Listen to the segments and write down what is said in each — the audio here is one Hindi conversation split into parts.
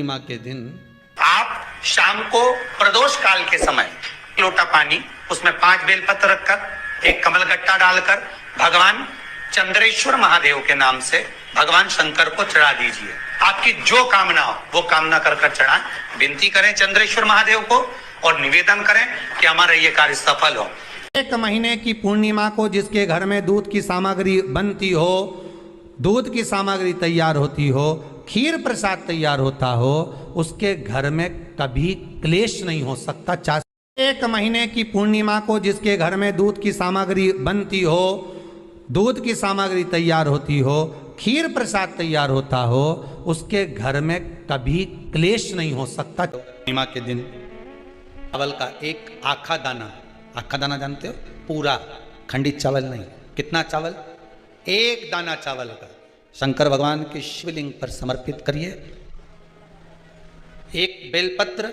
पूर्णिमा के दिन आप शाम को प्रदोष काल के समय लोटा पानी, उसमें 5 बेलपत्र रखकर, एक कमलगट्टा डालकर भगवान चंद्रेश्वर महादेव के नाम से भगवान शंकर को चढ़ा दीजिए। आपकी जो कामना हो वो कामना कर चढ़ाएं। विनती करें चंद्रेश्वर महादेव को और निवेदन करें कि हमारा ये कार्य सफल हो। एक महीने की पूर्णिमा को जिसके घर में दूध की सामग्री बनती हो, दूध की सामग्री तैयार होती हो, खीर प्रसाद तैयार होता हो, उसके घर में कभी क्लेश नहीं हो सकता। एक महीने की पूर्णिमा को जिसके घर में दूध की सामग्री बनती हो, दूध की सामग्री तैयार होती हो, खीर प्रसाद तैयार होता हो, उसके घर में कभी क्लेश नहीं हो सकता। पूर्णिमा के दिन चावल का एक आखा दाना जानते हो, पूरा खंडित चावल नहीं, कितना चावल, एक दाना चावल का शंकर भगवान के शिवलिंग पर समर्पित करिए। एक बेलपत्र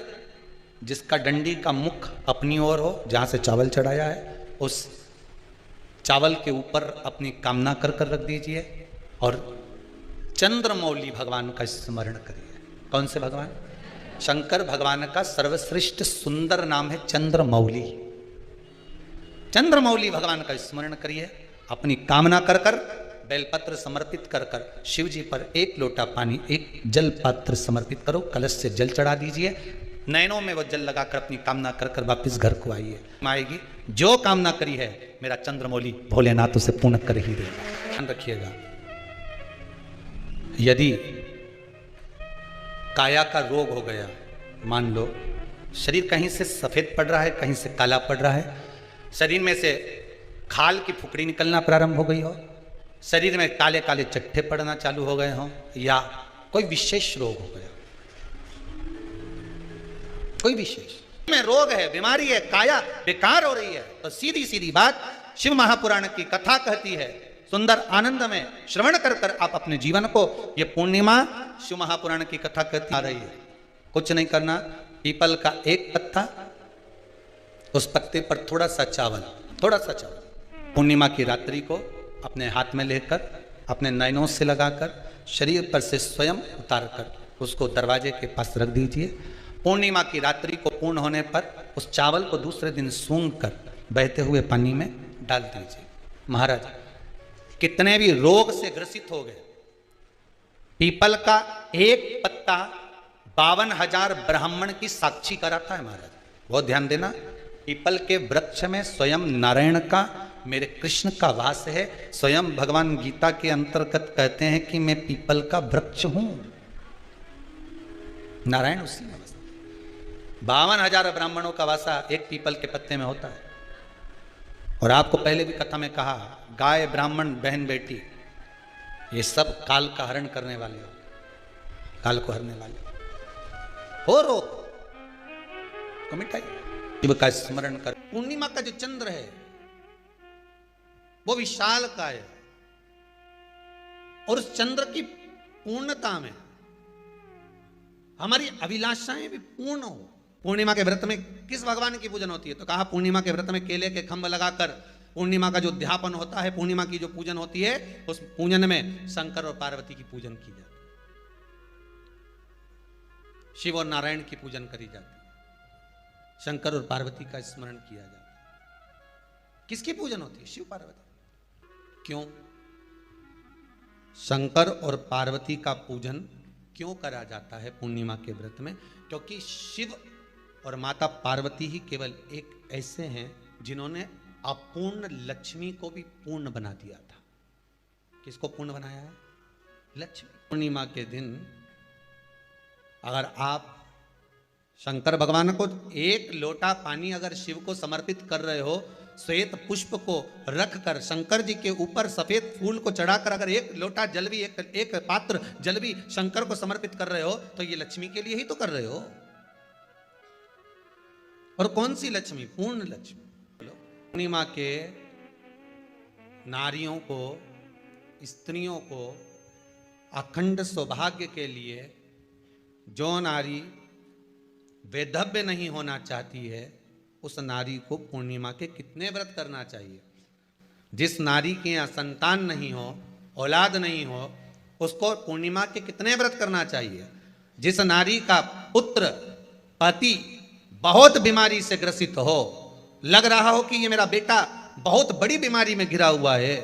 जिसका डंडी का मुख अपनी ओर हो, जहां से चावल चढ़ाया है, उस चावल के ऊपर अपनी कामना कर रख दीजिए और चंद्रमौली भगवान का स्मरण करिए। कौन से भगवान? शंकर भगवान का सर्वश्रेष्ठ सुंदर नाम है चंद्रमौली। चंद्रमौली भगवान का स्मरण करिए, अपनी कामना कर बेलपत्र समर्पित कर शिव जी पर एक लोटा पानी, एक जल पात्र समर्पित करो, कलश से जल चढ़ा दीजिए, नयनों में वो जल लगाकर अपनी कामना कर वापस घर को आइए। आएगी जो कामना करी है मेरा चंद्रमौली भोलेनाथ उसे पूर्ण कर ही देगा। ध्यान रखिएगा, यदि काया का रोग हो गया, मान लो शरीर कहीं से सफेद पड़ रहा है, कहीं से काला पड़ रहा है, शरीर में से खाल की फुकड़ी निकलना प्रारंभ हो गई हो, शरीर में काले काले चट्टे पड़ना चालू हो गए हों, या कोई विशेष रोग हो गया, कोई विशेष में रोग है, बीमारी है, काया बेकार हो रही है, तो सीधी सीधी बात शिव महापुराण की कथा कहती है, सुंदर आनंद में श्रवण कर आप अपने जीवन को, ये पूर्णिमा शिव महापुराण की कथा कहती आ रही है। कुछ नहीं करना, पीपल का एक पत्ता, उस पत्ते पर थोड़ा सा चावल, पूर्णिमा की रात्रि को अपने हाथ में लेकर, अपने नयनों से लगाकर, शरीर पर से स्वयं उतारकर उसको दरवाजे के पास रख दीजिए। पूर्णिमा की रात्रि को पूर्ण होने पर उस चावल को दूसरे दिन सूंघ कर बहते हुए पानी में डाल दीजिए। महाराज, कितने भी रोग से ग्रसित हो गए, पीपल का एक पत्ता 52,000 ब्राह्मण की साक्षी कराता है। महाराज बहुत ध्यान देना, पीपल के वृक्ष में स्वयं नारायण का, मेरे कृष्ण का वास है। स्वयं भगवान गीता के अंतर्गत कहते हैं कि मैं पीपल का वृक्ष हूं, नारायण उसी में बसता। 52,000 ब्राह्मणों का वासा एक पीपल के पत्ते में होता है। और आपको पहले भी कथा में कहा, गाय, ब्राह्मण, बहन, बेटी, ये सब काल का हरण करने वाले हो, काल को हरने वाले हो, रोग को मिटाइए, शिव का स्मरण कर। पूर्णिमा का जो चंद्र है वो विशाल का है, और उस चंद्र की पूर्णता में हमारी अभिलाषाएं भी पूर्ण हो। पूर्णिमा के व्रत में किस भगवान की पूजन होती है? तो कहा पूर्णिमा के व्रत में केले के खंभ लगाकर पूर्णिमा का जो अध्यापन होता है, पूर्णिमा की जो पूजन होती है, उस पूजन में शंकर और पार्वती की पूजन की जाती है, शिव और नारायण की पूजन करी जाती है, शंकर और पार्वती का स्मरण किया जाता है। किसकी पूजन होती है? शिव पार्वती। क्यों शंकर और पार्वती का पूजन क्यों करा जाता है पूर्णिमा के व्रत में? क्योंकि शिव और माता पार्वती ही केवल एक ऐसे हैं जिन्होंने अपूर्ण लक्ष्मी को भी पूर्ण बना दिया था। किसको पूर्ण बनाया है? लक्ष्मी। पूर्णिमा के दिन अगर आप शंकर भगवान को एक लोटा पानी अगर शिव को समर्पित कर रहे हो, श्वेत पुष्प को रखकर शंकर जी के ऊपर सफेद फूल को चढ़ाकर अगर एक लोटा जल भी, एक पात्र जल भी शंकर को समर्पित कर रहे हो, तो ये लक्ष्मी के लिए ही तो कर रहे हो। और कौन सी लक्ष्मी? पूर्ण लक्ष्मी। पूर्णिमा के नारियों को, स्त्रियों को अखंड सौभाग्य के लिए, जो नारी वैधव्य नहीं होना चाहती है, उस नारी को पूर्णिमा के कितने व्रत करना चाहिए? जिस नारी के यहाँ संतान नहीं हो, औलाद नहीं हो, उसको पूर्णिमा के कितने व्रत करना चाहिए? जिस नारी का पुत्र पति बहुत बीमारी से ग्रसित हो, लग रहा हो कि ये मेरा बेटा बहुत बड़ी बीमारी में घिरा हुआ है,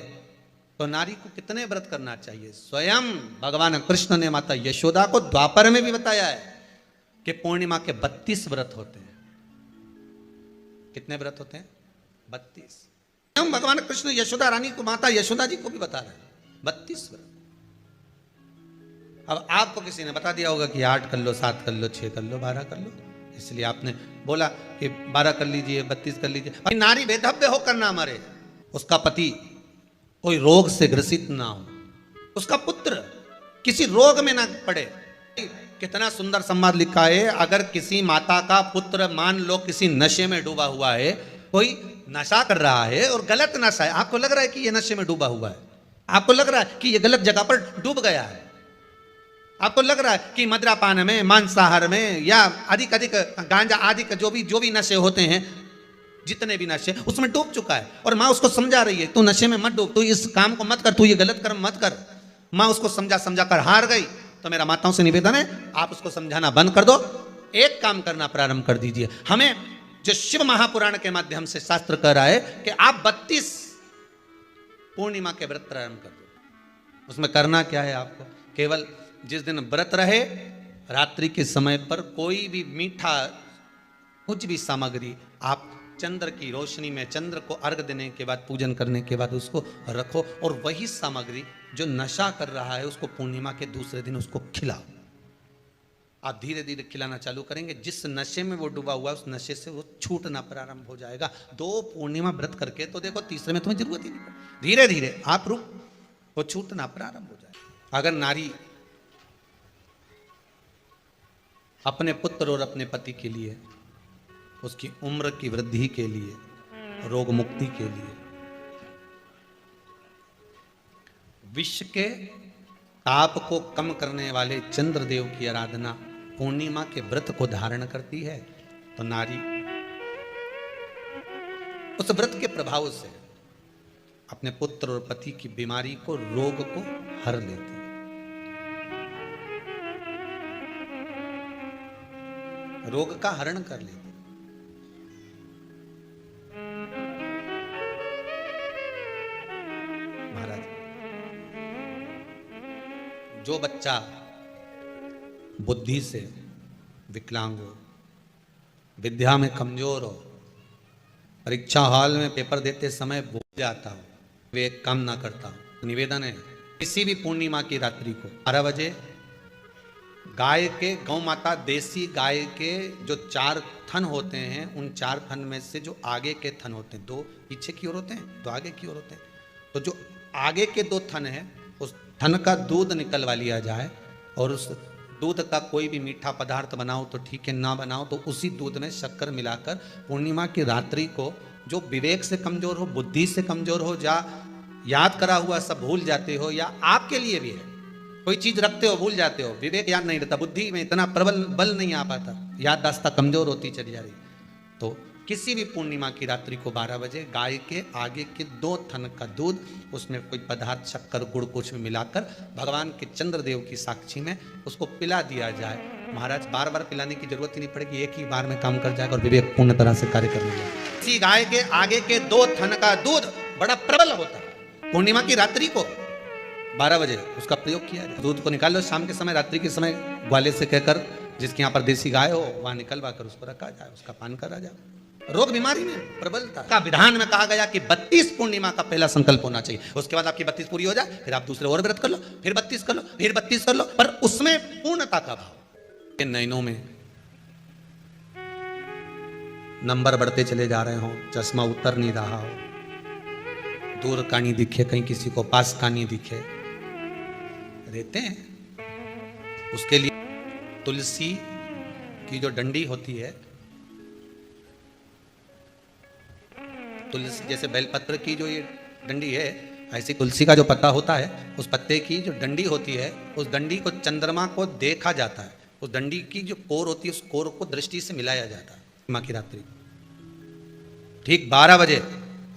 तो नारी को कितने व्रत करना चाहिए? स्वयं भगवान कृष्ण ने माता यशोदा को द्वापर में भी बताया है कि पूर्णिमा के 32 व्रत होते हैं। कितने व्रत होते हैं? 32। हम भगवान कृष्ण यशोदा रानी को, माता यशोदा जी को भी बता रहे हैं 32 व्रत। अब आपको किसी ने बता दिया होगा कि 8 कर लो, 7 कर लो, 6 कर लो, 12 कर लो, इसलिए आपने बोला कि 12 कर लीजिए, 32 कर लीजिए। नारी बेधव्य होकर ना मरे, उसका पति कोई रोग से ग्रसित ना हो, उसका पुत्र किसी रोग में ना पड़े। कितना सुंदर संवाद लिखा है, अगर किसी माता का पुत्र मान लो किसी नशे में डूबा हुआ है, कोई नशा कर रहा है और गलत नशा है, आपको लग रहा है कि ये नशे में डूबा हुआ है, आपको लग रहा है कि ये गलत जगह पर डूब गया है, आपको लग रहा है कि मदिरापान में, मांसाहार में या अधिक अधिक गांजा आदि का जो भी नशे होते हैं, जितने भी नशे, उसमें डूब चुका है और माँ उसको समझा रही है, तू नशे में मत डूब, तू इस काम को मत कर, तू ये गलत कर्म मत कर। माँ उसको समझा कर हार गई। तो मेरा माताओं से निवेदन है, आप उसको समझाना बंद कर दो, एक काम करना प्रारंभ कर दीजिए। हमें जो शिव महापुराण के माध्यम से शास्त्र कह रहा है कि आप 32 पूर्णिमा के व्रत प्रारंभ कर दो। उसमें करना क्या है आपको? केवल जिस दिन व्रत रहे, रात्रि के समय पर कोई भी मीठा, कुछ भी सामग्री आप चंद्र की रोशनी में, चंद्र को अर्घ देने के बाद, पूजन करने के बाद उसको रखो, और वही सामग्री जो नशा कर रहा है उसको पूर्णिमा के दूसरे दिन उसको खिलाओ। आप धीरे धीरे खिलाना चालू करेंगे, जिस नशे में वो डूबा हुआ उस नशे से वो छूटना प्रारंभ हो जाएगा। 2 पूर्णिमा व्रत करके तो देखो, तीसरे में तुम्हें जरूरत ही नहीं पड़ेगी, धीरे धीरे आप रुक, वो छूटना प्रारंभ हो जाएगा। अगर नारी अपने पुत्र और अपने पति के लिए, उसकी उम्र की वृद्धि के लिए, रोग मुक्ति के लिए, विश्व के ताप को कम करने वाले चंद्रदेव की आराधना पूर्णिमा के व्रत को धारण करती है, तो नारी उस व्रत के प्रभाव से अपने पुत्र और पति की बीमारी को, रोग को हर लेती है। रोग का हरण कर लेती। महाराज, जो बच्चा बुद्धि से विकलांग हो, विद्या में कमजोर हो, परीक्षा हॉल में पेपर देते समय भूल जाता हो, वे काम ना करता हो, निवेदन है किसी भी पूर्णिमा की रात्रि को 12 बजे गाय के, गौ माता देसी गाय के जो 4 थन होते हैं, उन 4 थन में से जो आगे के थन होते हैं, 2 पीछे की ओर होते हैं, 2 आगे की ओर होते हैं, तो जो आगे के 2 थन हैं उस थन का दूध निकलवा लिया जाए, और उस दूध का कोई भी मीठा पदार्थ बनाओ तो ठीक है, ना बनाओ तो उसी दूध में शक्कर मिलाकर पूर्णिमा की रात्रि को, जो विवेक से कमजोर हो, बुद्धि से कमजोर हो, या याद करा हुआ सब भूल जाते हो, या आपके लिए भी है कोई चीज रखते हो भूल जाते हो, विवेक याद नहीं रहता, बुद्धि में इतना प्रबल बल नहीं आ पाता, याददाश्त कमजोर होती चली जा रही, तो किसी भी पूर्णिमा की रात्रि को 12 बजे गाय के आगे के 2 थन का दूध, उसमें कोई पदार्थ, शक्कर, गुड़ कुछ भी मिलाकर भगवान के चंद्रदेव की साक्षी में उसको पिला दिया जाए। महाराज, बार बार पिलाने की जरूरत ही नहीं पड़ेगी, एक ही बार में काम कर जाएगा और विवेक पूर्ण तरह से कार्य कर लेगा। इसी गाय के आगे के 2 थन का दूध बड़ा प्रबल होता है। पूर्णिमा की रात्रि को 12 बजे उसका प्रयोग किया जाए। दूध को निकाल लो, शाम के समय, रात्रि के समय ग्वाले से कहकर, जिसके यहाँ पर देसी गाय हो वहां निकलवा कर उसको रखा जाए, उसका पान करा जाए। रोग बीमारी में प्रबलता का विधान में कहा गया कि 32 पूर्णिमा का पहला संकल्प होना चाहिए, उसके बाद आपकी 32 पूरी हो जाए, फिर आप दूसरे और व्रत कर लो, फिर 32 कर लो, फिर 32 कर लो, पर उसमें पूर्णता का भाव। नैनों में नंबर बढ़ते चले जा रहे हो, चश्मा उतर नहीं रहा हो, दूर का नहीं दिखे, कहीं किसी को पास का नहीं दिखे, रहते हैं, उसके लिए तुलसी की जो डंडी होती है, तुलसी जैसे बेलपत्र की जो ये डंडी है, ऐसी तुलसी का जो पत्ता होता है, उस पत्ते की जो डंडी होती है, उस डंडी को चंद्रमा को देखा जाता है, उस डंडी की जो कोर होती है, उस कोर को दृष्टि से मिलाया जाता है। माँ की रात्रि ठीक 12 बजे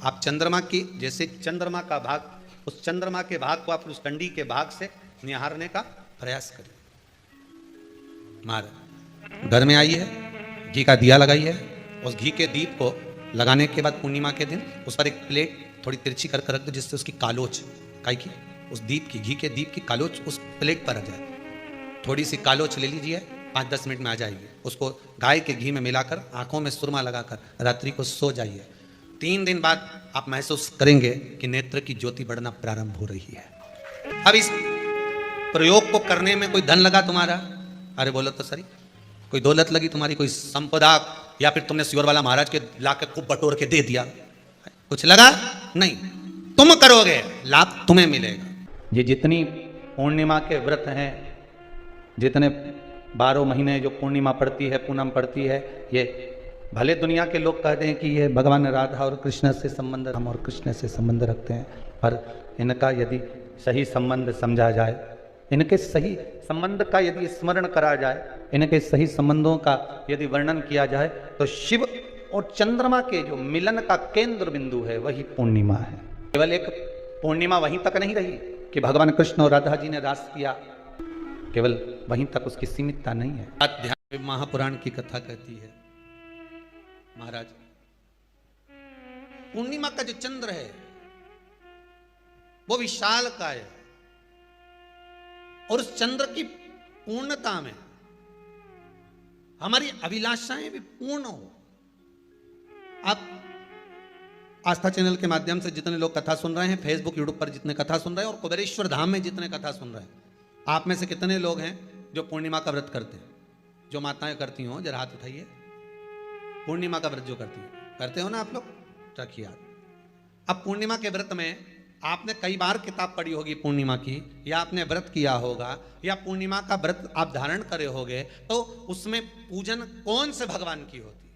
आप चंद्रमा की, जैसे चंद्रमा का भाग, उस चंद्रमा के भाग को आप उस डंडी के भाग से निहारने का प्रयास करें। महाराज घर में आई है, घी का दिया लगाई है, उस घी के दीप को लगाने के बाद पूर्णिमा के दिन उस पर एक प्लेट थोड़ी तिरछी करके रख दो, जिससे उसकी कालोच काई की उस दीप की, घी के दीप की कालोच उस प्लेट पर आ जाए। थोड़ी सी कालोच ले लीजिए, 5-10 मिनट में आ जाएगी। उसको गाय के घी में मिलाकर आंखों में सुरमा लगाकर रात्रि को सो जाइए। 3 दिन बाद आप महसूस करेंगे कि नेत्र की ज्योति बढ़ना प्रारंभ हो रही है। अब इस प्रयोग को करने में कोई धन लगा तुम्हारा? अरे बोलो तो सही। कोई दौलत लगी तुम्हारी, कोई संपदा, या फिर तुमने सियोर वाला महाराज के लाके खूब बटोर के दे दिया, कुछ लगा नहीं। तुम करोगे, लाभ तुम्हें मिलेगा। ये जितनी पूर्णिमा के व्रत हैं, जितने 12 महीने जो पूर्णिमा पड़ती है, पूनम पड़ती है, ये भले दुनिया के लोग कहते हैं कि ये भगवान राधा और कृष्ण से संबंध, हम और कृष्ण से संबंध रखते हैं, पर इनका यदि सही संबंध समझा जाए, इनके सही संबंध का यदि स्मरण करा जाए, इनके सही संबंधों का यदि वर्णन किया जाए, तो शिव और चंद्रमा के जो मिलन का केंद्र बिंदु है वही पूर्णिमा है। केवल एक पूर्णिमा वहीं तक नहीं रही कि भगवान कृष्ण और राधा जी ने रास किया, केवल वहीं तक उसकी सीमितता नहीं है। अध्यात्म महापुराण की कथा कहती है, महाराज पूर्णिमा का जो चंद्र है वो विशाल का है, और उस चंद्र की पूर्णता में हमारी अभिलाषाएं भी पूर्ण हो। आप आस्था चैनल के माध्यम से जितने लोग कथा सुन रहे हैं, फेसबुक यूट्यूब पर जितने कथा सुन रहे हैं, और कुबेरेश्वर धाम में जितने कथा सुन रहे हैं, आप में से कितने लोग हैं जो पूर्णिमा का व्रत करते हैं? जो माताएं करती हो जरा हाथ उठाइए। पूर्णिमा का व्रत जो करते हो ना आप लोग, रखिए हाथ। अब पूर्णिमा के व्रत में आपने कई बार किताब पढ़ी होगी पूर्णिमा की, या आपने व्रत किया होगा, या पूर्णिमा का व्रत आप धारण करे होगे, तो उसमें पूजन कौन से भगवान की होती है?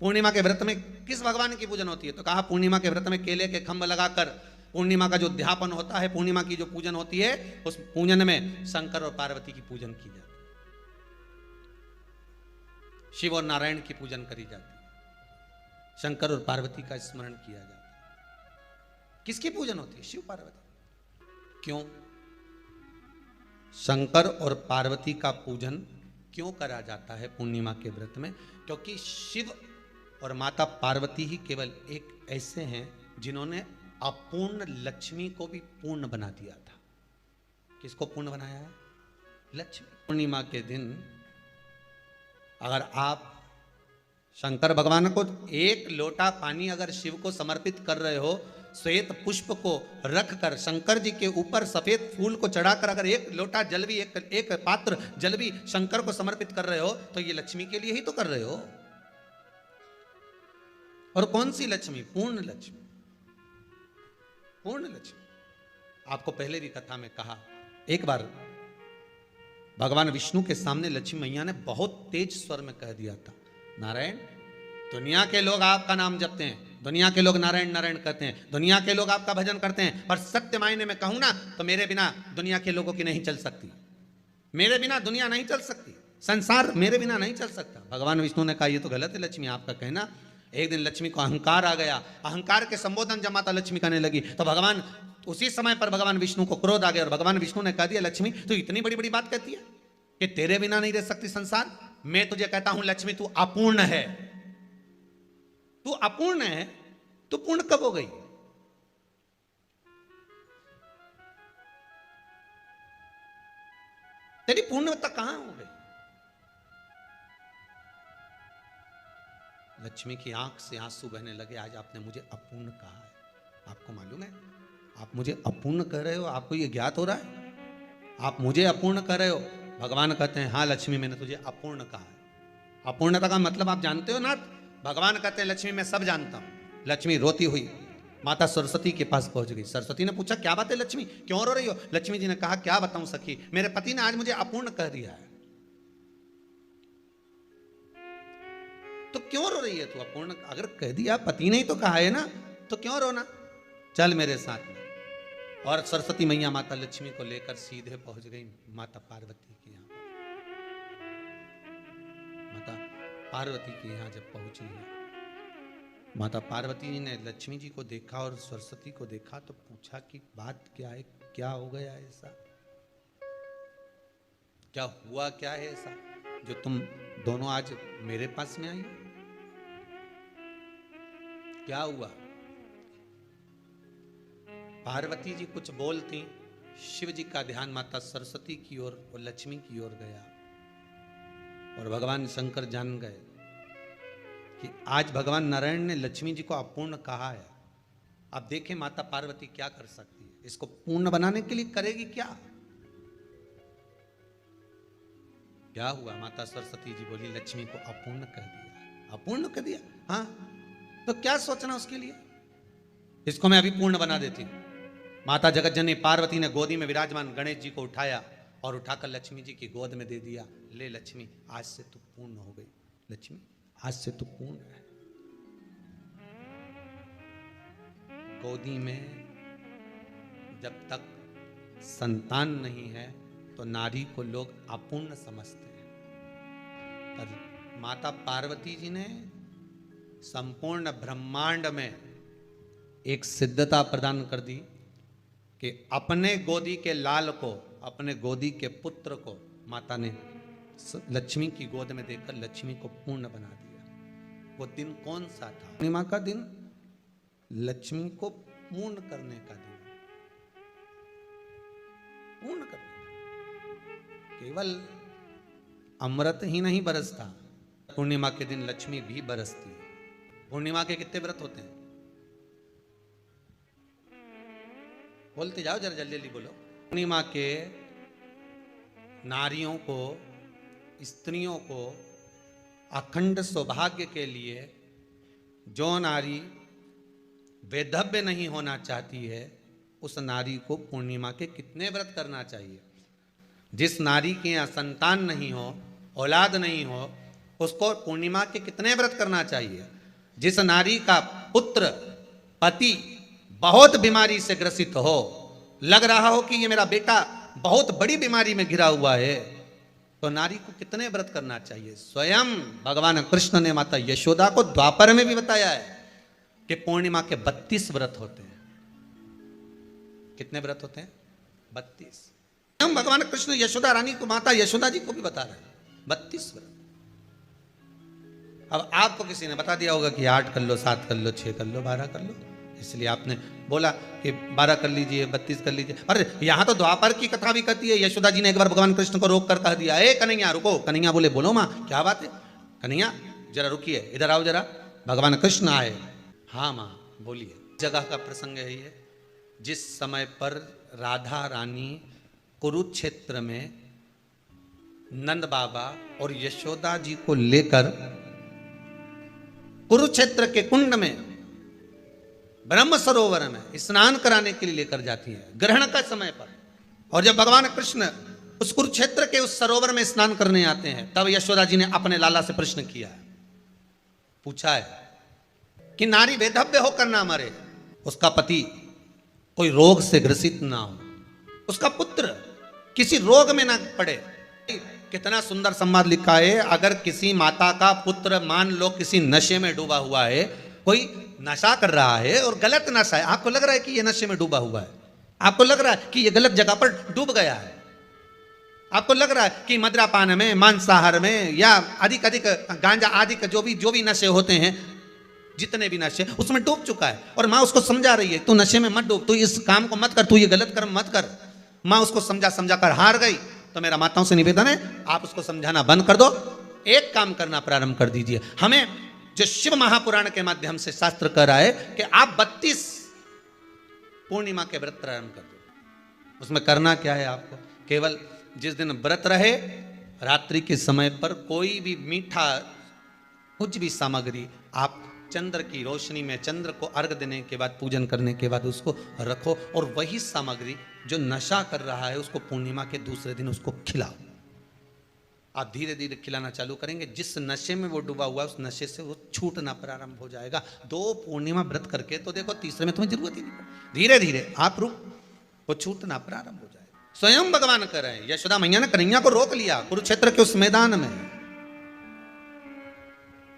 पूर्णिमा के व्रत में किस भगवान की पूजन होती है? तो कहा पूर्णिमा के व्रत में केले के खंभ लगाकर पूर्णिमा का जो अध्यापन होता है, पूर्णिमा की जो पूजन होती है, उस पूजन में शंकर और पार्वती की पूजन की जाती है, शिव और नारायण की पूजन करी जाती है, शंकर और पार्वती का स्मरण किया जाता है। किसकी पूजन होती है? शिव पार्वती। क्यों शंकर और पार्वती का पूजन क्यों करा जाता है पूर्णिमा के व्रत में? क्योंकि शिव और माता पार्वती ही केवल एक ऐसे हैं जिन्होंने अपूर्ण लक्ष्मी को भी पूर्ण बना दिया था। किसको पूर्ण बनाया है? लक्ष्मी। पूर्णिमा के दिन अगर आप शंकर भगवान को एक लोटा पानी अगर शिव को समर्पित कर रहे हो, श्वेत पुष्प को रखकर शंकर जी के ऊपर सफेद फूल को चढ़ाकर अगर एक लोटा जल भी, एक पात्र जल भी शंकर को समर्पित कर रहे हो, तो ये लक्ष्मी के लिए ही तो कर रहे हो। और कौन सी लक्ष्मी? पूर्ण लक्ष्मी। पूर्ण लक्ष्मी। आपको पहले भी कथा में कहा, एक बार भगवान विष्णु के सामने लक्ष्मी मैया ने बहुत तेज स्वर में कह दिया था, नारायण, दुनिया के लोग आपका नाम जपते हैं, दुनिया के लोग नारायण नारायण कहते हैं, दुनिया के लोग आपका भजन करते हैं, पर सत्य मायने में कहूं ना तो मेरे बिना दुनिया के लोगों की नहीं चल सकती, मेरे बिना दुनिया नहीं चल सकती, संसार मेरे बिना नहीं चल सकता। भगवान विष्णु ने कहा ये तो गलत है लक्ष्मी आपका कहना। एक दिन लक्ष्मी को अहंकार आ गया, अहंकार के संबोधन जब माता लक्ष्मी करने लगी तो भगवान उसी समय पर भगवान विष्णु को क्रोध आ गया, और भगवान विष्णु ने कह दिया, लक्ष्मी तू इतनी बड़ी बड़ी बात कहती है कि तेरे बिना नहीं रह सकती संसार? मैं तुझे कहता हूं लक्ष्मी तू अपूर्ण है, तू अपूर्ण है, तू पूर्ण कब हो गई? तेरी पूर्णता कहां हो गई? लक्ष्मी की आंख से आंसू बहने लगे। आज आपने मुझे अपूर्ण कहा है, आपको मालूम है आप मुझे अपूर्ण कह रहे हो? आपको ये ज्ञात हो रहा है आप मुझे अपूर्ण कह रहे हो? भगवान कहते हैं हाँ लक्ष्मी मैंने तुझे अपूर्ण कहा है। अपूर्णता का मतलब आप जानते हो ना? भगवान कहते हैं लक्ष्मी मैं सब जानता हूं। लक्ष्मी रोती हुई माता सरस्वती के पास पहुंच गई। सरस्वती ने पूछा क्या बात है लक्ष्मी, क्यों रो रही हो? लक्ष्मी जी ने कहा क्या बताऊं सखी, मेरे पति ने आज मुझे अपूर्ण कह दिया है। तो क्यों रो रही है तू? अपूर्ण अगर कह दिया, पति ने ही तो कहा है ना, तो क्यों रोना? चल मेरे साथ में। और सरस्वती मैया माता लक्ष्मी को लेकर सीधे पहुंच गई माता पार्वती के यहाँ। माता पार्वती के यहाँ जब पहुंची है, माता पार्वती जी ने लक्ष्मी जी को देखा और सरस्वती को देखा तो पूछा कि बात क्या है, क्या हो गया ऐसा? क्या हुआ क्या है ऐसा जो तुम दोनों आज मेरे पास में आई? क्या हुआ? पार्वती जी कुछ बोलती, शिव जी का ध्यान माता सरस्वती की ओर और लक्ष्मी की ओर गया और भगवान शंकर जान गए कि आज भगवान नारायण ने लक्ष्मी जी को अपूर्ण कहा है। अब देखें माता पार्वती क्या कर सकती है, इसको पूर्ण बनाने के लिए करेगी क्या? क्या हुआ? माता सरस्वती जी बोली लक्ष्मी को अपूर्ण कर दिया। अपूर्ण कर दिया? हाँ, तो क्या सोचना उसके लिए, इसको मैं अभी पूर्ण बना देती हूं। माता जगत जननी पार्वती ने गोदी में विराजमान गणेश जी को उठाया और उठाकर लक्ष्मी जी की गोद में दे दिया। ले लक्ष्मी, आज से तू पूर्ण हो गई। लक्ष्मी, आज से तू पूर्ण है। गोदी में जब तक संतान नहीं है तो नारी को लोग अपूर्ण समझते हैं, पर माता पार्वती जी ने संपूर्ण ब्रह्मांड में एक सिद्धता प्रदान कर दी कि अपने गोदी के लाल को, अपने गोदी के पुत्र को माता ने लक्ष्मी की गोद में देकर लक्ष्मी को पूर्ण बना दिया। वो दिन कौन सा था? पूर्णिमा का दिन, लक्ष्मी को पूर्ण करने का दिन, पूर्ण करने का। केवल अमृत ही नहीं बरसता, पूर्णिमा के दिन लक्ष्मी भी बरसती है। पूर्णिमा के कितने व्रत होते हैं? बोलते जाओ, जरा जल्दी जल्दी बोलो। पूर्णिमा के नारियों को, स्त्रियों को अखंड सौभाग्य के लिए, जो नारी वैधव्य नहीं होना चाहती है उस नारी को पूर्णिमा के कितने व्रत करना चाहिए? जिस नारी के यहाँ संतान नहीं हो, औलाद नहीं हो, उसको पूर्णिमा के कितने व्रत करना चाहिए? जिस नारी का पुत्र, पति बहुत बीमारी से ग्रसित हो, लग रहा हो कि ये मेरा बेटा बहुत बड़ी बीमारी में घिरा हुआ है, तो नारी को कितने व्रत करना चाहिए? स्वयं भगवान कृष्ण ने माता यशोदा को द्वापर में भी बताया है कि पूर्णिमा के 32 व्रत होते हैं। कितने व्रत होते हैं? 32। हम भगवान कृष्ण यशोदा रानी को, माता यशोदा जी को भी बता रहे हैं 32 व्रत। अब आपको किसी ने बता दिया होगा कि 8 कर लो, 7 कर लो, 6 कर लो, 12 कर लो, इसलिए आपने बोला कि 12 कर लीजिए, 32 कर लीजिए। अरे यहां तो द्वापर की कथा भी कहती है। यशोदा जी ने एक बार भगवान कृष्ण को रोक कर कह दिया, ए कन्हैया रुको। कन्हैया बोले, बोलो माँ क्या बात है? कन्हैया जरा रुकिए, इधर आओ जरा। भगवान कृष्ण आए। हाँ माँ बोलिए। जगह का प्रसंग है ये, जिस समय पर राधा रानी कुरुक्षेत्र में नंद बाबा और यशोदा जी को लेकर कुरुक्षेत्र के कुंड में, ब्रह्म सरोवर में स्नान कराने के लिए लेकर जाती है ग्रहण का समय पर। और जब भगवान कृष्ण उस कुरुक्षेत्र के उस सरोवर में स्नान करने आते हैं, तब यशोदा जी ने अपने लाला से प्रश्न किया है, पूछा है कि नारी वैधव्य होकर ना मरे, उसका पति कोई रोग से ग्रसित ना हो, उसका पुत्र किसी रोग में ना पड़े। कितना सुंदर संवाद लिखा है। अगर किसी माता का पुत्र मान लो किसी नशे में डूबा हुआ है, कोई नशा कर रहा है और गलत नशा है, आपको लग रहा है कि ये नशे में डूबा हुआ है, आपको लग रहा है कि ये गलत जगह पर डूब गया है, आपको लग रहा है कि मद्रापान में, मांसाहार में या अधिक गांजा आदि का जो भी नशे होते हैं, जितने भी नशे, उसमें डूब चुका है। और माँ उसको समझा रही है, तू नशे में मत डूब, तू इस काम को मत कर, तू ये गलत कर्म मत कर। माँ उसको समझा कर हार गई। तो मेरा माताओं से निवेदन है, आप उसको समझाना बंद कर दो, एक काम करना प्रारंभ कर दीजिए। हमें जो शिव महापुराण के माध्यम से शास्त्र कह रहा है कि आप 32 पूर्णिमा के व्रत प्रारंभ कर दो। उसमें करना क्या है आपको? केवल जिस दिन व्रत रहे, रात्रि के समय पर कोई भी मीठा, कुछ भी सामग्री आप चंद्र की रोशनी में, चंद्र को अर्घ देने के बाद, पूजन करने के बाद उसको रखो, और वही सामग्री जो नशा कर रहा है उसको पूर्णिमा के दूसरे दिन उसको खिलाओ। आप धीरे धीरे खिलाना चालू करेंगे, जिस नशे में वो डूबा हुआ है उस नशे से वो छूटना प्रारंभ हो जाएगा। 2 पूर्णिमा व्रत करके तो देखो, तीसरे में तुम्हें जरूरत ही नहीं पड़ेगी। धीरे धीरे आप रुक, वो छूटना प्रारंभ हो जाएगा। स्वयं भगवान कर रहे हैं। यशोदा मैया ने कन्हैया को रोक लिया कुरुक्षेत्र के उस मैदान में,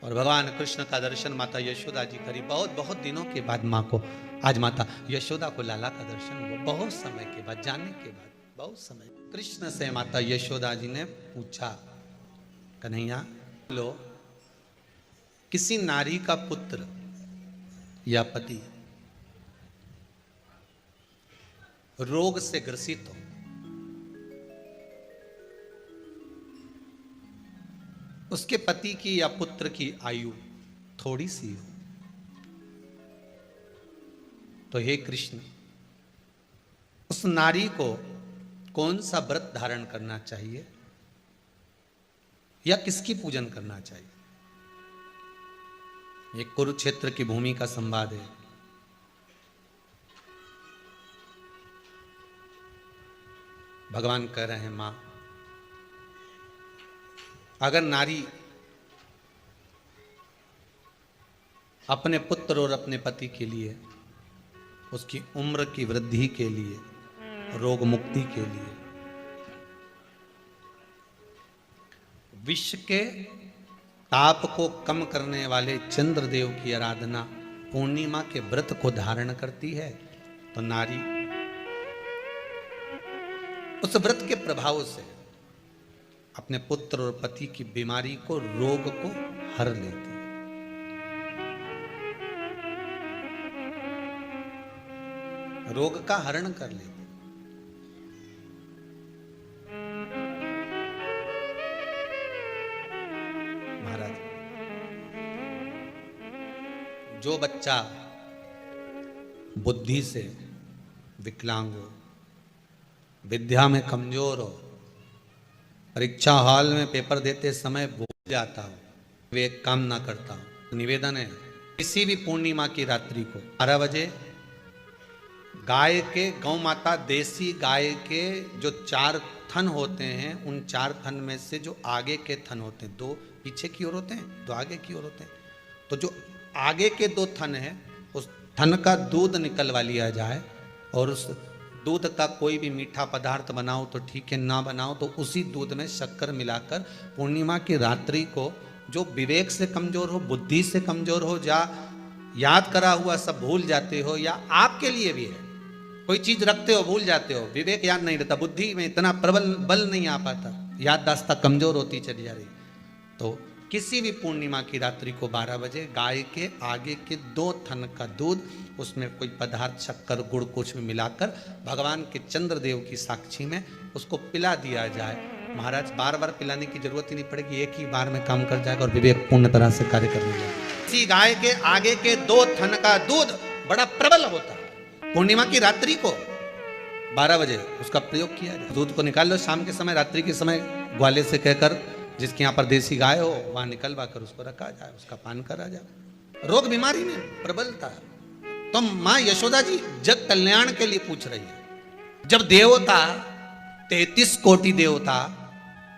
और भगवान कृष्ण का दर्शन माता यशोदा जी करी। बहुत दिनों के बाद माँ को, आज माता यशोदा को लाला का दर्शन हुआ, बहुत समय के बाद, जानने के बाद। बहुत समय। कृष्ण से माता यशोदा जी ने पूछा, कन्हैया लो, किसी नारी का पुत्र या पति रोग से ग्रसित हो, उसके पति की या पुत्र की आयु थोड़ी सी हो, तो हे कृष्ण, उस नारी को कौन सा व्रत धारण करना चाहिए या किसकी पूजन करना चाहिए? ये कुरुक्षेत्र की भूमि का संवाद है। भगवान कह रहे हैं, मां, अगर नारी अपने पुत्र और अपने पति के लिए, उसकी उम्र की वृद्धि के लिए, रोग मुक्ति के लिए, विश्व के ताप को कम करने वाले चंद्रदेव की आराधना पूर्णिमा के व्रत को धारण करती है, तो नारी उस व्रत के प्रभाव से अपने पुत्र और पति की बीमारी को, रोग को हर लेती है। रोग का हरण कर लेती। महाराज, जो बच्चा बुद्धि से विकलांग हो, विद्या में कमजोर हो, परीक्षा हॉल में पेपर देते समय भूल जाता हो, वे एक काम ना करता हो, तो निवेदन है, किसी भी पूर्णिमा की रात्रि को 12 बजे गाय के, गौ माता देसी गाय के जो 4 थन होते हैं, उन 4 थन में से जो आगे के थन होते हैं, 2 पीछे की ओर होते हैं, 2 आगे की ओर होते हैं, तो जो आगे के 2 थन हैं, उस थन का दूध निकलवा लिया जाए और उस दूध का कोई भी मीठा पदार्थ बनाओ तो ठीक है, ना बनाओ तो उसी दूध में शक्कर मिलाकर पूर्णिमा की रात्रि को, जो विवेक से कमजोर हो, बुद्धि से कमजोर हो, या याद करा हुआ सब भूल जाते हो, या आपके लिए भी है, कोई चीज रखते हो भूल जाते हो, विवेक याद नहीं रहता, बुद्धि में इतना प्रबल बल नहीं आ पाता, याददाश्त कमजोर होती चली जा रही, तो किसी भी पूर्णिमा की रात्रि को 12 बजे गाय के आगे के 2 थन का दूध, उसमें कोई पदार्थ, शक्कर, गुड़ कुछ भी मिलाकर भगवान के चंद्रदेव की साक्षी में उसको पिला दिया जाए। महाराज, बार बार पिलाने की जरूरत ही नहीं पड़ेगी, एक ही बार में काम कर जाएगा और विवेक पूर्ण तरह से कार्य करने जाएगा। इसी गाय के आगे के 2 थन का दूध बड़ा प्रबल होता है। पूर्णिमा की रात्रि को 12 बजे उसका प्रयोग किया जाए। दूध को निकाल लो शाम के समय, रात्रि के समय ग्वाले से कहकर, जिसके यहाँ पर देसी गाय हो वहां निकलवा कर उसको रखा जाए, उसका पान करा जाए। रोग बीमारी में प्रबलता है। तो मां यशोदा जी जग कल्याण के लिए पूछ रही है। जब देवता 33 कोटि देवता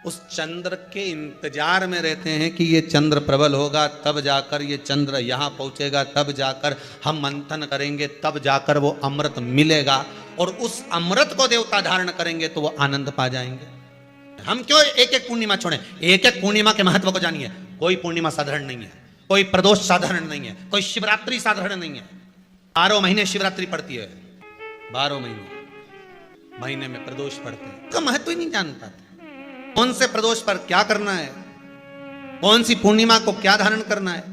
उस चंद्र के इंतजार में रहते हैं कि ये चंद्र प्रबल होगा, तब जाकर ये चंद्र यहां पहुंचेगा, तब जाकर हम मंथन करेंगे, तब जाकर वो अमृत मिलेगा, और उस अमृत को देवता धारण करेंगे तो वो आनंद पा जाएंगे। हम क्यों एक एक पूर्णिमा छोड़ें? एक एक पूर्णिमा के महत्व को जानिए। कोई पूर्णिमा साधारण नहीं है, कोई प्रदोष साधारण नहीं है, कोई शिवरात्रि साधारण नहीं है। 12 महीने शिवरात्रि पड़ती है, 12 महीने में प्रदोष पड़ते हैं, का महत्व ही नहीं जान पाते। कौन से प्रदोष पर क्या करना है, कौन सी पूर्णिमा को क्या धारण करना है,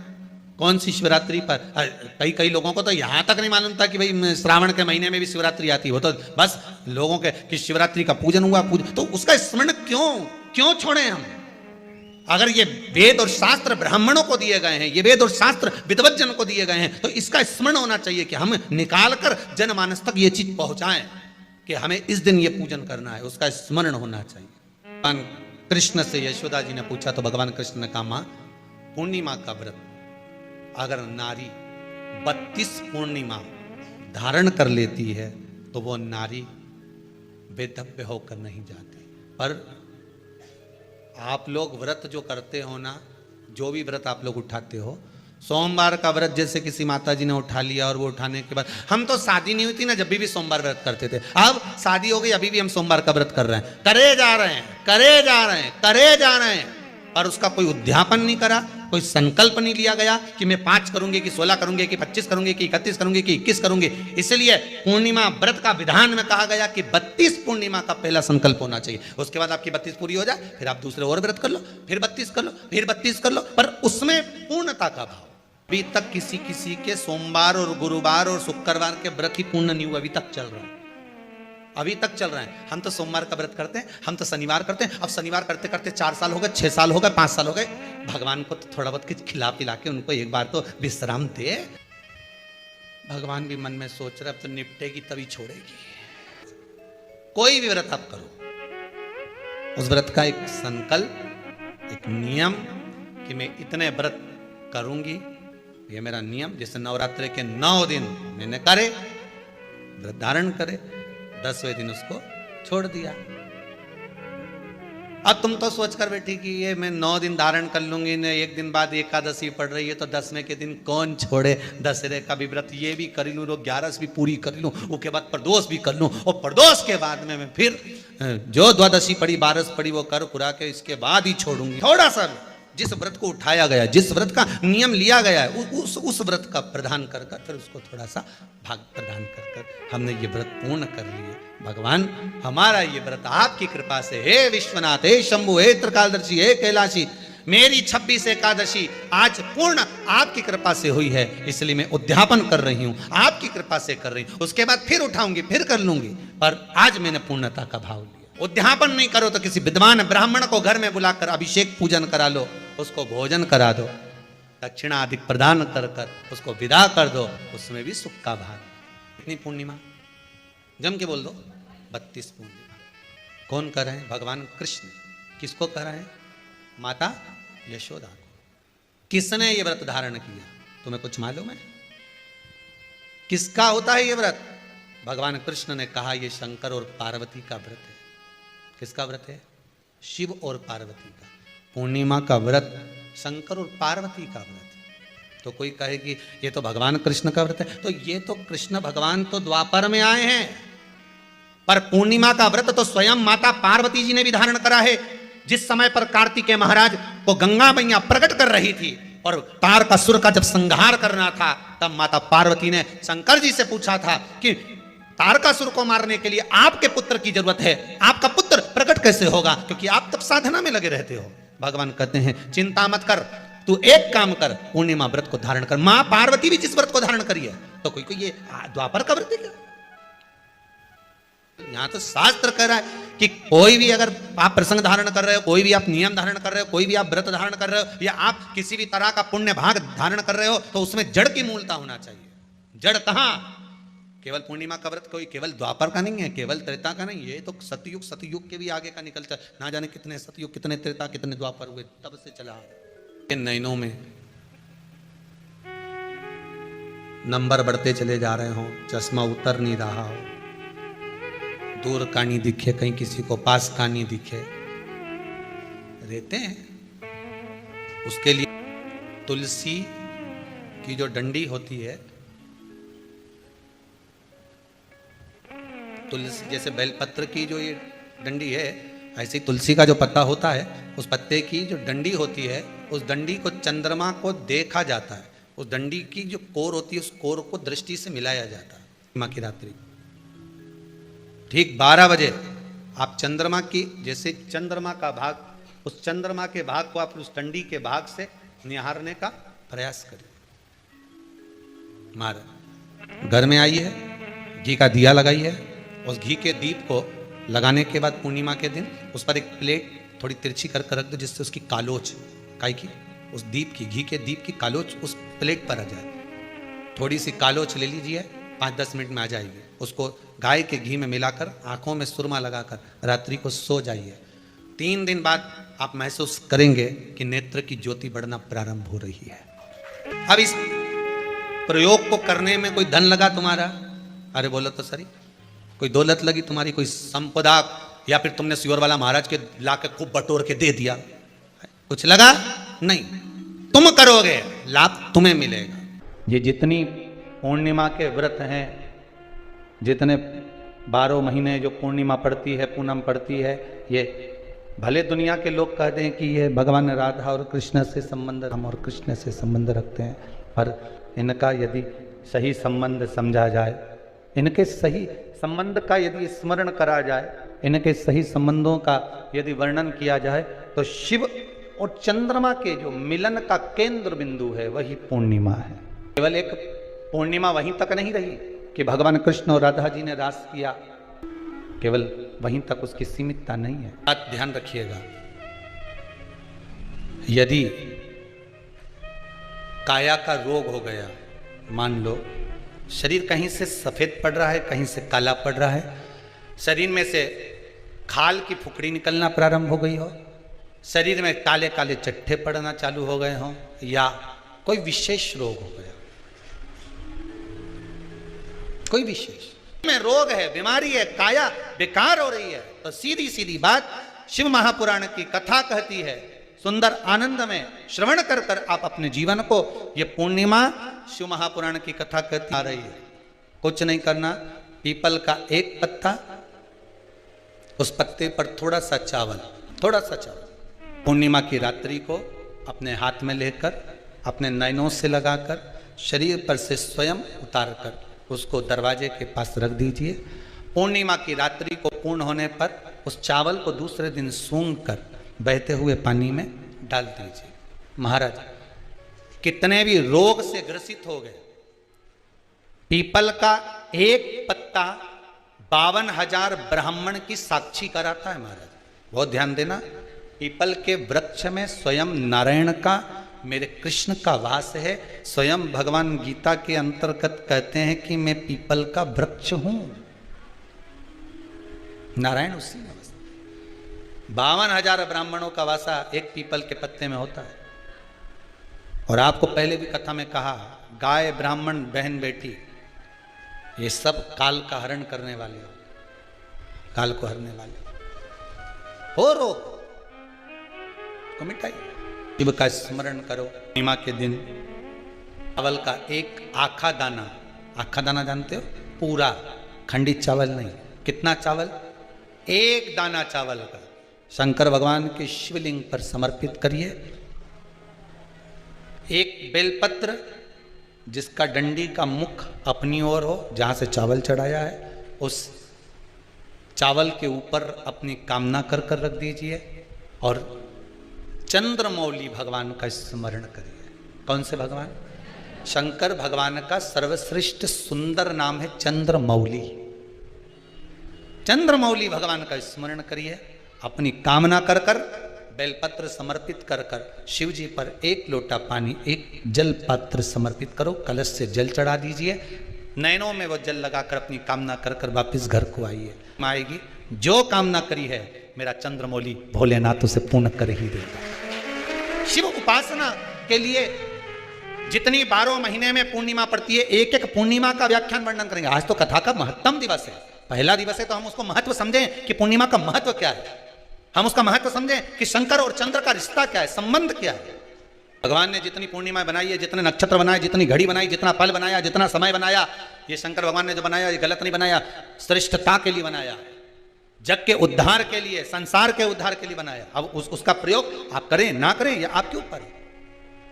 कौन सी शिवरात्रि पर। कई लोगों को तो यहां तक नहीं मालूम था कि भाई श्रावण के महीने में भी शिवरात्रि आती है। वो तो बस लोगों के कि शिवरात्रि का पूजन हुआ, तो उसका स्मरण क्यों छोड़े हम? अगर ये वेद और शास्त्र ब्राह्मणों को दिए गए हैं, ये वेद और शास्त्र विद्वत जन को दिए गए हैं, तो इसका स्मरण होना चाहिए कि हम निकाल कर जनमानस तक ये चीज पहुंचाएं कि हमें इस दिन ये पूजन करना है, उसका स्मरण होना चाहिए। भगवान कृष्ण से यशोदा जी ने पूछा तो भगवान कृष्ण ने कहा, मां, पूर्णिमा का व्रत अगर नारी 32 पूर्णिमा धारण कर लेती है तो वो नारी बेधव्य होकर नहीं जाती। पर आप लोग व्रत जो करते हो ना, जो भी व्रत आप लोग उठाते हो, सोमवार का व्रत जैसे किसी माता जी ने उठा लिया और वो उठाने के बाद, हम तो शादी नहीं हुई थी ना जब भी सोमवार व्रत करते थे, अब शादी हो गई अभी भी हम सोमवार का व्रत कर रहे हैं, करे जा रहे हैं, करे जा रहे हैं, करे जा रहे हैं। पर उसका कोई उद्यापन नहीं करा, कोई संकल्प नहीं लिया गया कि मैं 5 करूंगी कि 16 करूंगी कि 25 करूंगी कि 31 करूंगी कि 21 करूंगी। इसलिए पूर्णिमा व्रत का विधान में कहा गया कि 32 पूर्णिमा का पहला संकल्प होना चाहिए। उसके बाद आपकी 32 पूरी हो जाए, फिर आप दूसरे और व्रत कर लो, फिर 32 कर लो, फिर 32 कर लो, पर उसमें पूर्णता का भाव। अभी तक किसी के सोमवार और गुरुवार और शुक्रवार के व्रत ही पूर्ण नहीं हुआ, अभी तक चल रहा है, अभी तक चल रहा है। हम तो सोमवार का व्रत करते हैं, हम तो शनिवार करते हैं। अब शनिवार करते करते 4 साल हो गए, 6 साल हो गए, 5 साल हो गए। भगवान को तो थोड़ा बहुत कुछ खिला पिला के उनको एक बार तो विश्राम दे। भगवान भी मन में सोच रहे अब तो निपटेगी तभी छोड़ेगी। कोई भी व्रत आप करो, उस व्रत का एक संकल्प, एक नियम कि मैं इतने व्रत करूंगी, ये मेरा नियम। जैसे नवरात्रि के 9 दिन मैंने करे, व्रत धारण करे, 10वें दिन उसको छोड़ दिया। अब तुम तो सोच कर बैठी कि ये मैं 9 दिन धारण कर लूंगी न, एक दिन बाद एकादशी पड़ रही है तो 10वें के दिन कौन छोड़े। दशहरे का भी व्रत ये भी कर लूँ, 11 भी पूरी कर लूँ, उसके बाद प्रदोष भी कर लूँ, और प्रदोष के बाद में मैं फिर जो द्वादशी पड़ी 12 पड़ी वो कर कुरा के इसके बाद ही छोड़ूंगी। थोड़ा सा जिस व्रत को उठाया गया, जिस व्रत का नियम लिया गया है, उस व्रत का प्रदान कर कर फिर उसको थोड़ा सा भाग प्रदान कर कर हमने ये व्रत पूर्ण कर लिए। भगवान हमारा ये व्रत आपकी कृपा से, हे विश्वनाथ, हे शंभु, हे त्रिकालदर्शी, हे कैलाशी, मेरी 26 एकादशी आज पूर्ण आपकी कृपा से हुई है, इसलिए मैं उद्यापन कर रही हूँ, आपकी कृपा से कर रही हूँ। उसके बाद फिर उठाऊंगी, फिर कर लूंगी, पर आज मैंने पूर्णता का भाव लिया। उद्यापन नहीं करो तो किसी विद्वान ब्राह्मण को घर में बुलाकर अभिषेक पूजन करा लो, उसको भोजन करा दो, दक्षिणा अधिक प्रदान कर कर उसको विदा कर दो, उसमें भी सुख का भाग। इतनी पूर्णिमा जम के बोल दो, 32 पूर्णिमा। कौन कर रहे हैं? भगवान कृष्ण। किसको कर रहे हैं? माता यशोदा को। किसने ये व्रत धारण किया? तुम्हें कुछ मालूम है किसका होता है ये व्रत? भगवान कृष्ण ने कहा ये शंकर और पार्वती का व्रत है। किसका व्रत है? शिव और पार्वती का। पूर्णिमा का व्रत शंकर और पार्वती का व्रत। तो कोई कहे कि ये तो भगवान कृष्ण का व्रत है, तो ये तो कृष्ण भगवान तो द्वापर में आए हैं, पर पूर्णिमा का व्रत तो स्वयं माता पार्वती जी ने भी धारण करा है। जिस समय पर कार्तिकेय महाराज को गंगा मैया प्रकट कर रही थी और तारकासुर का जब संहार करना था, तब माता पार्वती ने शंकर जी से पूछा था कि तारकासुर को मारने के लिए आपके पुत्र की जरूरत है, आपका पुत्र प्रकट कैसे होगा, क्योंकि आप तब साधना में लगे रहते हो। भगवान कहते हैं चिंता मत कर, तू एक काम कर, पूर्णिमा व्रत को धारण कर। मां पार्वती भी जिस व्रत को धारण करी है, तो कोई ये द्वापर का व्रत है क्या? यहां तो शास्त्र कह रहा है कि कोई भी अगर आप प्रसंग धारण कर रहे हो, कोई भी आप नियम धारण कर रहे हो, कोई भी आप व्रत धारण कर रहे हो, या आप किसी भी तरह का पुण्य भाग धारण कर रहे हो, तो उसमें जड़ की मूलता होना चाहिए। जड़ कहां? केवल पूर्णिमा का व्रत कोई केवल द्वापर का नहीं है, केवल त्रेता का नहीं, ये तो सतयुग के भी आगे का निकलता है। ना जाने कितने सतयुग, कितने त्रेता, कितने द्वापर हुए, तब से चला। नैनों में नंबर बढ़ते चले जा रहे हो, चश्मा उतर नहीं रहा हो, दूर का नहीं दिखे, कहीं किसी को पास का नहीं दिखे, रहते हैं। उसके लिए तुलसी की जो डंडी होती है, तुलसी जैसे बेलपत्र की जो ये डंडी है, ऐसे ही तुलसी का जो पत्ता होता है, उस पत्ते की जो डंडी होती है, उस डंडी को चंद्रमा को देखा जाता है। उस डंडी की जो कोर होती है, उस कोर को दृष्टि से मिलाया जाता है। माँ की रात्रि ठीक 12 बजे आप चंद्रमा की, जैसे चंद्रमा का भाग, उस चंद्रमा के भाग को आप उस डंडी के भाग से निहारने का प्रयास करें। मारा घर में आई है, घी का दिया लगाई है, उस घी के दीप को लगाने के बाद पूर्णिमा के दिन उस पर एक प्लेट थोड़ी तिरछी कर रख दो, जिससे उसकी कालोच, काई की, उस दीप की, घी के दीप की कालोच उस प्लेट पर आ जाए। थोड़ी सी कालोच ले लीजिए, 5-10 मिनट में आ जाएगी। उसको गाय के घी में मिलाकर आंखों में सुरमा लगाकर रात्रि को सो जाइए। 3 दिन बाद आप महसूस करेंगे कि नेत्र की ज्योति बढ़ना प्रारंभ हो रही है। अब इस प्रयोग को करने में कोई धन लगा तुम्हारा? अरे बोलो तो सही। कोई दौलत लगी तुम्हारी, कोई संपदा, या फिर तुमने सियोरवाला महाराज के लाके खूब बटोर के दे दिया, कुछ लगा? नहीं। तुम करोगे, लाभ तुम्हें मिलेगा। ये जितनी पूर्णिमा के व्रत हैं, जितने 12 महीने जो पूर्णिमा पड़ती है, पूनम पड़ती है, ये भले दुनिया के लोग कहते हैं कि ये भगवान राधा और कृष्ण से संबंध, हम और कृष्ण से संबंध रखते हैं, पर इनका यदि सही संबंध समझा जाए, इनके सही संबंध का यदि स्मरण करा जाए, इनके सही संबंधों का यदि वर्णन किया जाए, तो शिव और चंद्रमा के जो मिलन का केंद्र बिंदु है वही पूर्णिमा है। केवल एक पूर्णिमा वहीं तक नहीं रही कि भगवान कृष्ण और राधा जी ने रास किया, केवल वहीं तक उसकी सीमितता नहीं है। बात ध्यान रखिएगा, यदि काया का रोग हो गया, मान लो शरीर कहीं से सफेद पड़ रहा है, कहीं से काला पड़ रहा है, शरीर में से खाल की फुकड़ी निकलना प्रारंभ हो गई हो, शरीर में काले काले चट्टे पड़ना चालू हो गए हों, या कोई विशेष रोग हो गया, कोई विशेष में रोग है, बीमारी है, काया बेकार हो रही है, तो सीधी सीधी बात शिव महापुराण की कथा कहती है, सुंदर आनंद में श्रवण कर कर आप अपने जीवन को, ये पूर्णिमा शिव महापुराण की कथा कहती आ रही है। कुछ नहीं करना, पीपल का एक पत्ता, उस पत्ते पर थोड़ा सा चावल, थोड़ा सा चावल, पूर्णिमा की रात्रि को अपने हाथ में लेकर, अपने नयनों से लगाकर, शरीर पर से स्वयं उतार कर उसको दरवाजे के पास रख दीजिए। पूर्णिमा की रात्रि को पूर्ण होने पर उस चावल को दूसरे दिन सूंघ कर बहते हुए पानी में डाल दीजिए। महाराज कितने भी रोग से ग्रसित हो गए, पीपल का एक पत्ता 52,000 ब्राह्मण की साक्षी कराता है। महाराज बहुत ध्यान देना, पीपल के वृक्ष में स्वयं नारायण का, मेरे कृष्ण का वास है। स्वयं भगवान गीता के अंतर्गत कहते हैं कि मैं पीपल का वृक्ष हूं, नारायण उसी में बसते। 52,000 ब्राह्मणों का वासा एक पीपल के पत्ते में होता है। और आपको पहले भी कथा में कहा, गाय, ब्राह्मण, बहन, बेटी, ये सब काल का हरण करने वाले हो, काल को हरने वाले हो। रोग को मिटाइए, शिव का स्मरण करो। पूर्णिमा के दिन चावल का एक आखा दाना, आखा दाना जानते हो, पूरा खंडित चावल नहीं, कितना चावल, एक दाना चावल का शंकर भगवान के शिवलिंग पर समर्पित करिए। एक बेलपत्र जिसका डंडी का मुख अपनी ओर हो, जहां से चावल चढ़ाया है, उस चावल के ऊपर अपनी कामना कर कर रख दीजिए और चंद्रमौली भगवान का स्मरण करिए। कौन से भगवान? शंकर भगवान का सर्वश्रेष्ठ सुंदर नाम है चंद्रमौली। चंद्रमौली भगवान का स्मरण करिए, अपनी कामना कर कर बेलपत्र समर्पित कर कर शिव जी पर एक लोटा पानी, एक जल पात्र समर्पित करो, कलश से जल चढ़ा दीजिए, नैनों में वो जल लगाकर अपनी कामना कर कर वापिस घर को आइए। आएगी जो कामना करी है मेरा चंद्रमौली भोलेनाथ उसे पूर्ण कर ही देगा। शिव उपासना के लिए जितनी 12 महीने में पूर्णिमा पड़ती है, एक एक पूर्णिमा का व्याख्यान वर्णन करेंगे। आज तो कथा का महत्तम दिवस है, पहला दिवस है, तो हम उसको महत्व समझें कि पूर्णिमा का महत्व क्या है, हम उसका महत्व समझें कि शंकर और चंद्र का रिश्ता क्या है, संबंध क्या है। भगवान ने जितनी पूर्णिमा बनाई है, जितने नक्षत्र बनाए, जितनी घड़ी बनाई, जितना पल बनाया, जितना समय बनाया, ये शंकर भगवान ने जो बनाया ये गलत नहीं बनाया, श्रेष्ठता के लिए बनाया, जग के उद्धार के लिए, संसार के उद्धार के लिए बनाया। अब उसका प्रयोग आप करें ना करें ये आपके ऊपर है,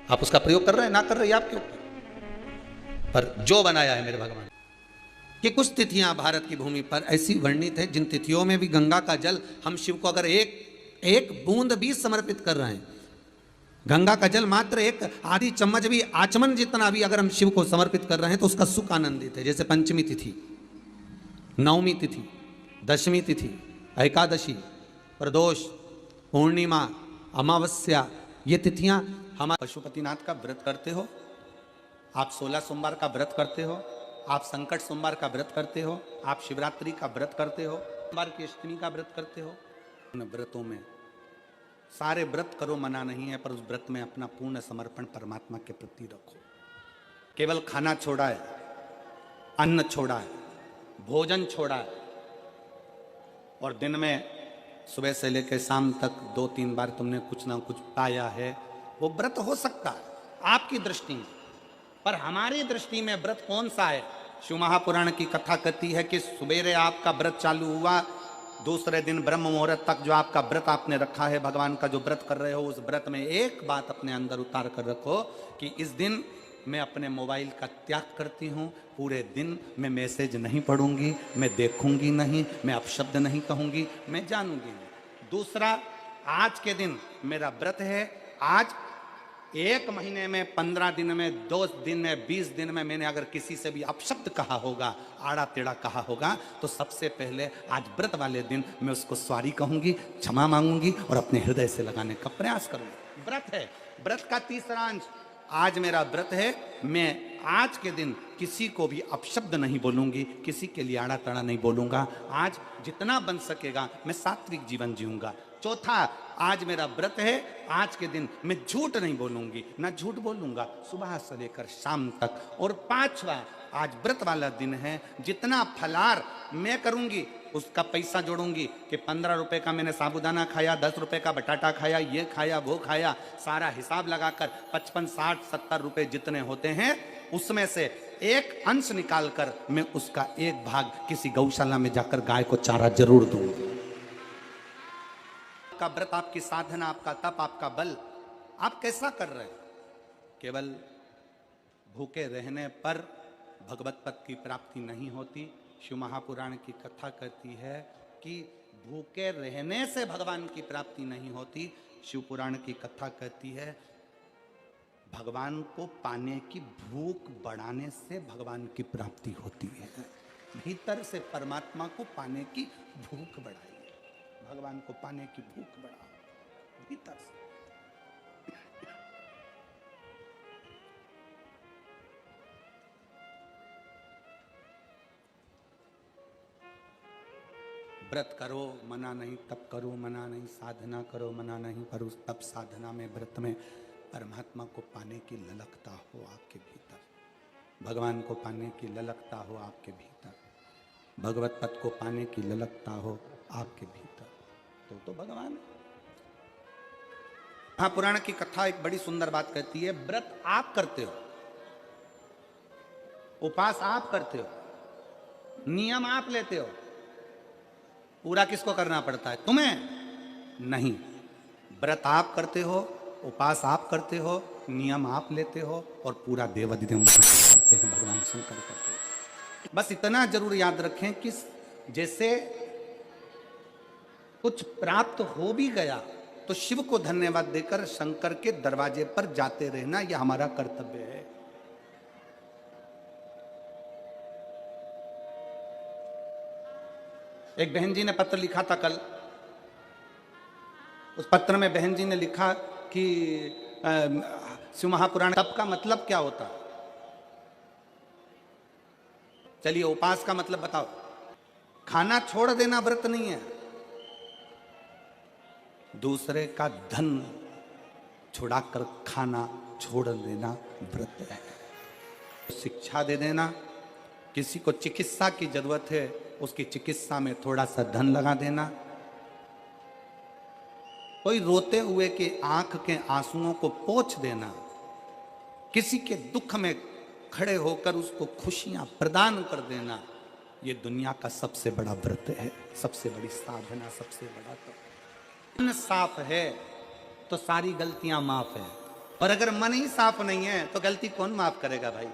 आप उसका प्रयोग कर रहे हैं ना कर रहे हैं आपके ऊपर, पर जो बनाया है मेरे भगवान। कि कुछ तिथियां भारत की भूमि पर ऐसी वर्णित है जिन तिथियों में भी गंगा का जल, हम शिव को अगर एक बूंद भी समर्पित कर रहे हैं, गंगा का जल मात्र एक आधी चम्मच भी, आचमन जितना भी अगर हम शिव को समर्पित कर रहे हैं तो उसका सुख आनंदित है। जैसे पंचमी तिथि, नवमी तिथि, दशमी तिथि, एकादशी, प्रदोष, पूर्णिमा, अमावस्या, ये तिथियां हम पशुपतिनाथ का व्रत करते हो, आप 16 सोमवार का व्रत करते हो, आप संकट सोमवार का व्रत करते हो, आप शिवरात्रि का व्रत करते हो, सोमवार की अष्टमी का व्रत करते हो। उन व्रतों में सारे व्रत करो, मना नहीं है, पर उस व्रत में अपना पूर्ण समर्पण परमात्मा के प्रति रखो। केवल खाना छोड़ा है, अन्न छोड़ा है, भोजन छोड़ा है, और दिन में सुबह से लेकर शाम तक 2-3 बार तुमने कुछ ना कुछ पाया है, वो व्रत हो सकता है आपकी दृष्टि में, पर हमारी दृष्टि में व्रत कौन सा है? शिव महापुराण की कथा कहती है कि सुबेरे आपका व्रत चालू हुआ, दूसरे दिन ब्रह्म मुहूर्त तक जो आपका व्रत आपने रखा है, भगवान का जो व्रत कर रहे हो, उस व्रत में एक बात अपने अंदर उतार कर रखो कि इस दिन मैं अपने मोबाइल का त्याग करती हूँ। पूरे दिन मैं मैसेज नहीं पढ़ूंगी, मैं देखूंगी नहीं, मैं अपशब्द नहीं कहूंगी, मैं जानूंगी नहीं। दूसरा, आज के दिन मेरा व्रत है। आज 1 महीने में, 15 दिन में, 2 दिन में, 20 दिन में मैंने अगर किसी से भी अपशब्द कहा होगा, आड़ा टेढ़ा कहा होगा, तो सबसे पहले आज व्रत वाले दिन मैं उसको सॉरी कहूंगी, क्षमा मांगूंगी और अपने हृदय से लगाने का प्रयास करूंगी। व्रत है। व्रत का तीसरा अंश, आज मेरा व्रत है, मैं आज के दिन किसी को भी अपशब्द नहीं बोलूंगी, किसी के लिए आड़ा टेढ़ा नहीं बोलूंगा। आज जितना बन सकेगा मैं सात्विक जीवन जीऊंगा। चौथा, आज मेरा व्रत है, आज के दिन मैं झूठ नहीं बोलूंगी, ना झूठ बोलूंगा सुबह से लेकर शाम तक। और पांचवा, आज व्रत वाला दिन है, जितना फलार मैं करूंगी उसका पैसा जोड़ूंगी कि 15 रुपए का मैंने साबुदाना खाया, 10 रुपए का बटाटा खाया, ये खाया वो खाया, सारा हिसाब लगाकर 55, 60, 70 रुपए जितने होते हैं उसमें से एक अंश निकालकर मैं उसका एक भाग किसी गौशाला में जाकर गाय को चारा जरूर दूंगी। आपका व्रत, आपकी साधना, आपका तप, आपका बल, आप कैसा कर रहे हैं? केवल भूखे रहने पर भगवत पद की प्राप्ति नहीं होती। शिव महापुराण की कथा कहती है कि भूखे रहने से भगवान की प्राप्ति नहीं होती। शिव पुराण की कथा कहती है भगवान को पाने की भूख बढ़ाने से भगवान की प्राप्ति होती है। भीतर से परमात्मा को पाने की भूख बढ़ाइए, भगवान को पाने की भूख बढ़ाओ भीतर से। व्रत करो मना नहीं, तप करो मना नहीं, साधना करो मना नहीं, पर उस तप साधना में, व्रत में परमात्मा को पाने की ललकता हो आपके भीतर, भगवान को पाने की ललकता हो आपके भीतर, भगवत पद को पाने की ललकता हो आपके भीतर, तो भगवान है। महापुराण की कथा एक बड़ी सुंदर बात कहती है, व्रत आप करते हो, उपास आप करते हो, नियम आप लेते हो, पूरा किसको करना पड़ता है? तुम्हें नहीं। व्रत आप करते हो, उपास आप करते हो, नियम आप लेते हो और पूरा देवाधिदेव करते हैं, भगवान शंकर करते हैं। बस इतना जरूर याद रखें कि जैसे कुछ प्राप्त हो भी गया तो शिव को धन्यवाद देकर शंकर के दरवाजे पर जाते रहना, यह हमारा कर्तव्य है। एक बहन जी ने पत्र लिखा था कल। उस पत्र में बहन जी ने लिखा कि शिव महापुराण तप का मतलब क्या होता है? चलिए, उपास का मतलब बताओ। खाना छोड़ देना व्रत नहीं है, दूसरे का धन छुड़ाकर खाना छोड़ देना व्रत है। शिक्षा दे देना, किसी को चिकित्सा की जरूरत है, उसकी चिकित्सा में थोड़ा सा धन लगा देना, कोई रोते हुए के आंख के आंसुओं को पोंछ देना, किसी के दुख में खड़े होकर उसको खुशियां प्रदान कर देना, ये दुनिया का सबसे बड़ा व्रत है, सबसे बड़ी साधना, सबसे बड़ा तप। मन साफ है तो सारी गलतियां माफ है, और अगर मन ही साफ नहीं है तो गलती कौन माफ करेगा भाई?